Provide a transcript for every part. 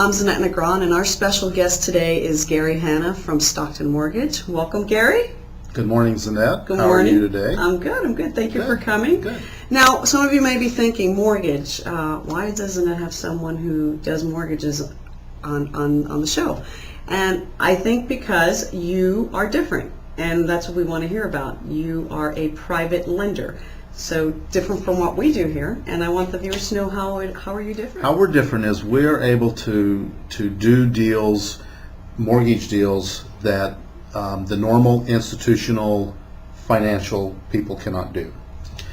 I'm Zanette Negron, and our special guest today is Gary Hanna from Stockton Mortgage. Welcome, Gary. Good morning, Zanette. Good How morning. are you today? I'm good. Thank you for Good. coming. Good. Now, some of you may be thinking, mortgage, why doesn't it have someone who does mortgages on the show? And I think because you are different, and that's what we want to hear about. You are a private lender. So different from what we do here, and I want the viewers to know how are you different? How we're different is we're able to do deals, mortgage deals that the normal institutional financial people cannot do.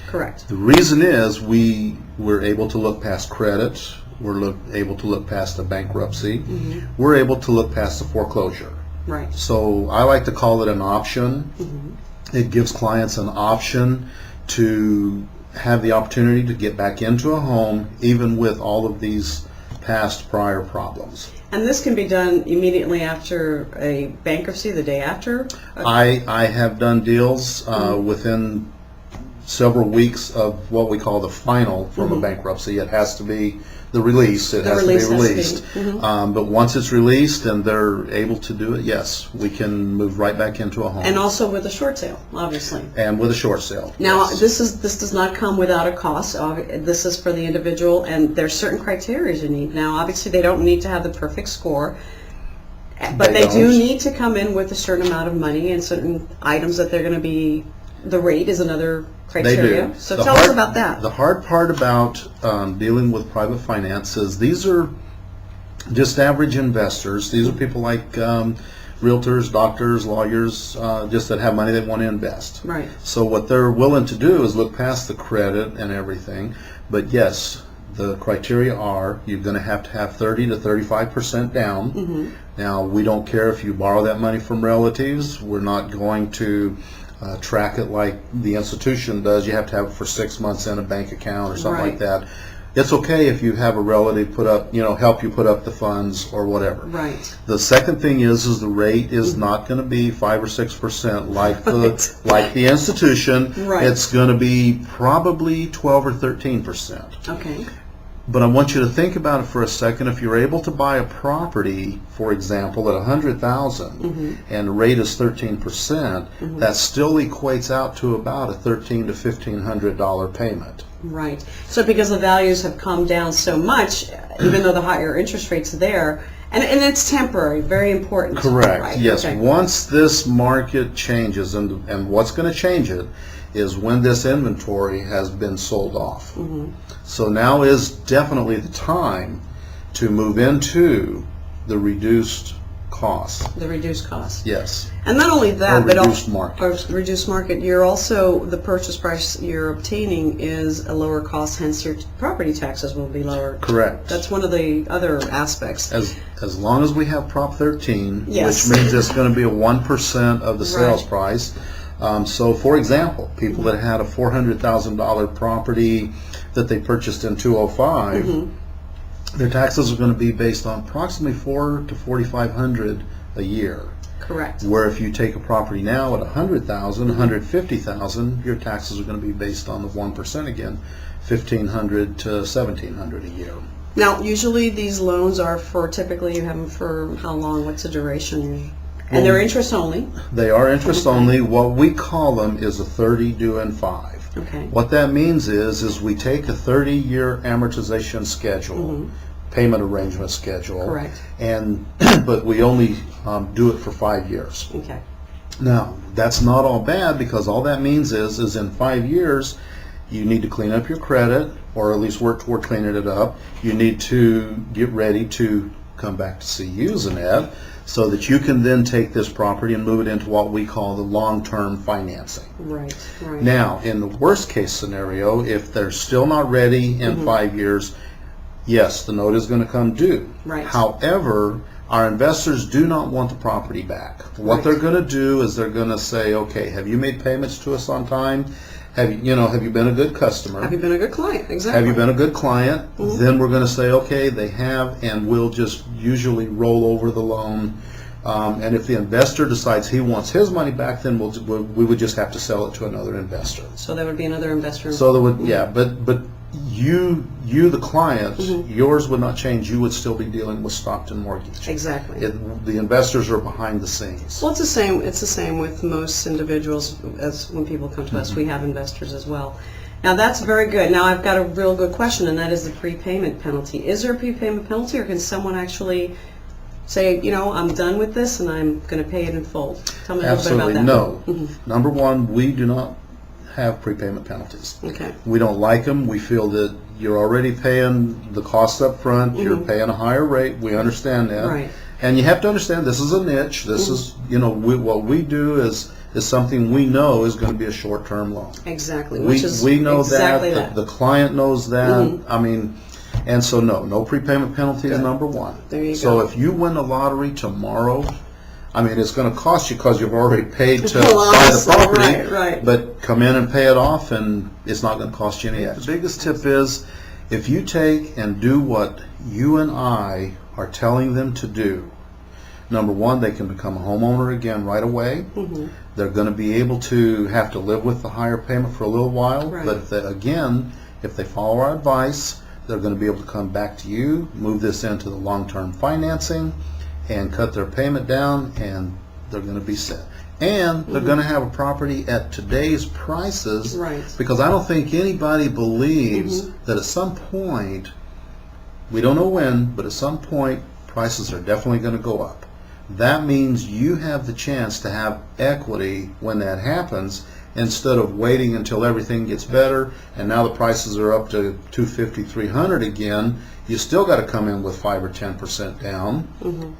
Correct. The reason is we're able to look past credit, we're able to look past the bankruptcy, Mm-hmm. we're able to look past the foreclosure. Right. So I like to call it an option. Mm-hmm. It gives clients an option to have the opportunity to get back into a home even with all of these past prior problems. And this can be done immediately after a bankruptcy, the day after? I have done deals within several weeks of what we call the final from a bankruptcy. It has to be the release. It has to be released. But once it's released and they're able to do it, yes, we can move right back into a home. And also with a short sale, obviously. And with a short sale. Now, yes. this does not come without a cost. This is for the individual, and there's certain criteria you need. Now, obviously, they don't need to have the perfect score, but they do need to come in with a certain amount of money and certain items that they're going to be. The rate is another criteria. They do. So tell us about that. The hard part about dealing with private finance is these are just average investors. These are people like realtors, doctors, lawyers, just that have money they want to invest. Right. So what they're willing to do is look past the credit and everything. But yes, the criteria are you're going to have 30 to 35% down. Mm-hmm. Now, we don't care if you borrow that money from relatives. We're not going to track it like the institution does. You have to have it for 6 months in a bank account or something like that. It's okay if you have a relative put up, help you put up the funds or whatever. Right. The second thing is the rate is not going to be 5 or 6% like the institution. Right. It's going to be probably 12 or 13%. Okay. But I want you to think about it for a second. If you're able to buy a property, for example, at $100,000 and the rate is 13%, that still equates out to about a $1,300 to $1,500 payment. Right. So because the values have come down so much, even though the higher interest rates are there, and it's temporary, very important. Correct. Right? Yes. Okay. Once this market changes, and what's going to change it is when this inventory has been sold off. So now is definitely the time to move into the reduced cost. The reduced cost. Yes. And not only that, but reduced market. Or reduced market. You're also, the purchase price you're obtaining is a lower cost, hence your property taxes will be lower. Correct. That's one of the other aspects. As long as we have Prop 13, Yes. which means it's going to be a 1% of the sales Right. price. So, for example, people that had a $400,000 property that they purchased in 2005, their taxes are going to be based on approximately $400 to $4,500 a year. Correct. Where if you take a property now at $100,000, $150,000, your taxes are going to be based on the 1% again, $1,500 to $1,700 a year. Now, usually these loans are for, typically you have them for how long? What's the duration? And they're interest only. They are interest only. What we call them is a 30 due in 5. Okay. What that means is we take a 30-year amortization schedule, payment arrangement schedule, Correct. and but we only do it for 5 years. Okay. Now, that's not all bad because all that means is in 5 years you need to clean up your credit or at least work toward cleaning it up. You need to get ready to come back to see you, Zanette, so that you can then take this property and move it into what we call the long-term financing. Right. Right. Now, in the worst case scenario, if they're still not ready in 5 years, yes, the note is going to come due. Right. However, our investors do not want the property back. What Right. they're going to do is they're going to say, okay, have you made payments to us on time? Have you been a good customer? Have you been a good client? Exactly. Have you been a good client? Then we're going to say, okay, they have, and we'll just usually roll over the loan. And if the investor decides he wants his money back, then we would just have to sell it to another investor. So there would be another investor. So there would, yeah, but you the client, yours would not change. You would still be dealing with Stockton Mortgage. Exactly. The investors are behind the scenes. Well, it's the same. It's the same with most individuals. As when people come to us, we have investors as well. Now that's very good. Now I've got a real good question, and that is the prepayment penalty. Is there a prepayment penalty, or can someone actually say, I'm done with this and I'm going to pay it in full? Tell me a little bit about that. No. Number one, we do not have prepayment penalties. Okay. We don't like them. We feel that you're already paying the cost up front. You're paying a higher rate. We understand that. Right. And you have to understand this is a niche. This is, what we do is something we know is going to be a short-term loan. Exactly. We know exactly that. The client knows that. I mean, and so no prepayment penalty is number one. There you so go. if you win the lottery tomorrow, I mean, it's going to cost you because you've already paid to Well, buy the property. right. But come in and pay it off, and it's not going to cost you any extra. The biggest tip is, if you take and do what you and I are telling them to do, number one, they can become a homeowner again right away. They're going to be able to have to live with the higher payment for a little while. Right. But if they follow our advice, they're going to be able to come back to you, move this into the long-term financing, and cut their payment down, and they're going to be set. And they're going to have a property at today's prices. Right. Because I don't think anybody believes that at some point, we don't know when, but at some point, prices are definitely going to go up. That means you have the chance to have equity when that happens, instead of waiting until everything gets better and now the prices are up to $250, $300 again. You still got to come in with 5 or 10% down,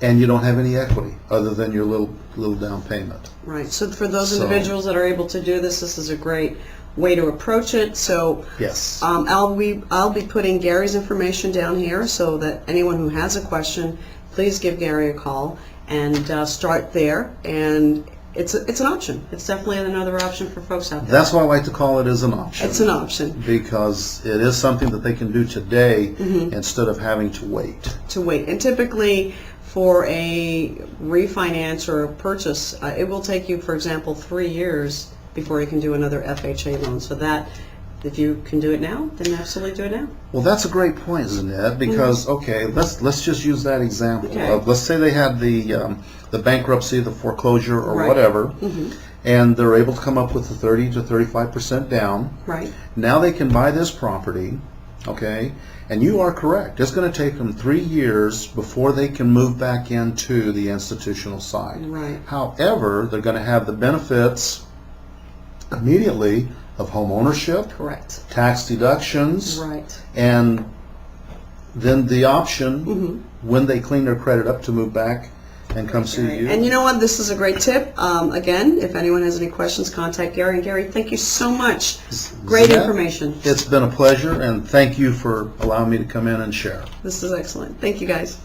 and you don't have any equity other than your little down payment. Right. So for those individuals that are able to do this, this is a great way to approach it. So yes, I'll be putting Gary's information down here so that anyone who has a question, please give Gary a call and start there. And it's an option. It's definitely another option for folks out there. That's why I like to call it as an option. It's an option. Because it is something that they can do today instead of having to wait. And typically for a refinance or a purchase, it will take you, for example, 3 years before you can do another FHA loan. So that, if you can do it now, then absolutely do it now. Well, that's a great point, isn't it? Because okay, let's just use that example. Okay. Let's say they had the bankruptcy, the foreclosure, or Right. whatever, and they're able to come up with the 30 to 35% down. Right. Now they can buy this property, okay? And you are correct. It's going to take them 3 years before they can move back into the institutional side. Right. However, they're going to have the benefits immediately of home ownership, Correct. tax deductions, Right. and then the option when they clean their credit up to move back and come see you. And you know what? This is a great tip. Again, if anyone has any questions, contact Gary. And Gary, thank you so much. Great Zach, information. It's been a pleasure, and thank you for allowing me to come in and share. This is excellent. Thank you, guys.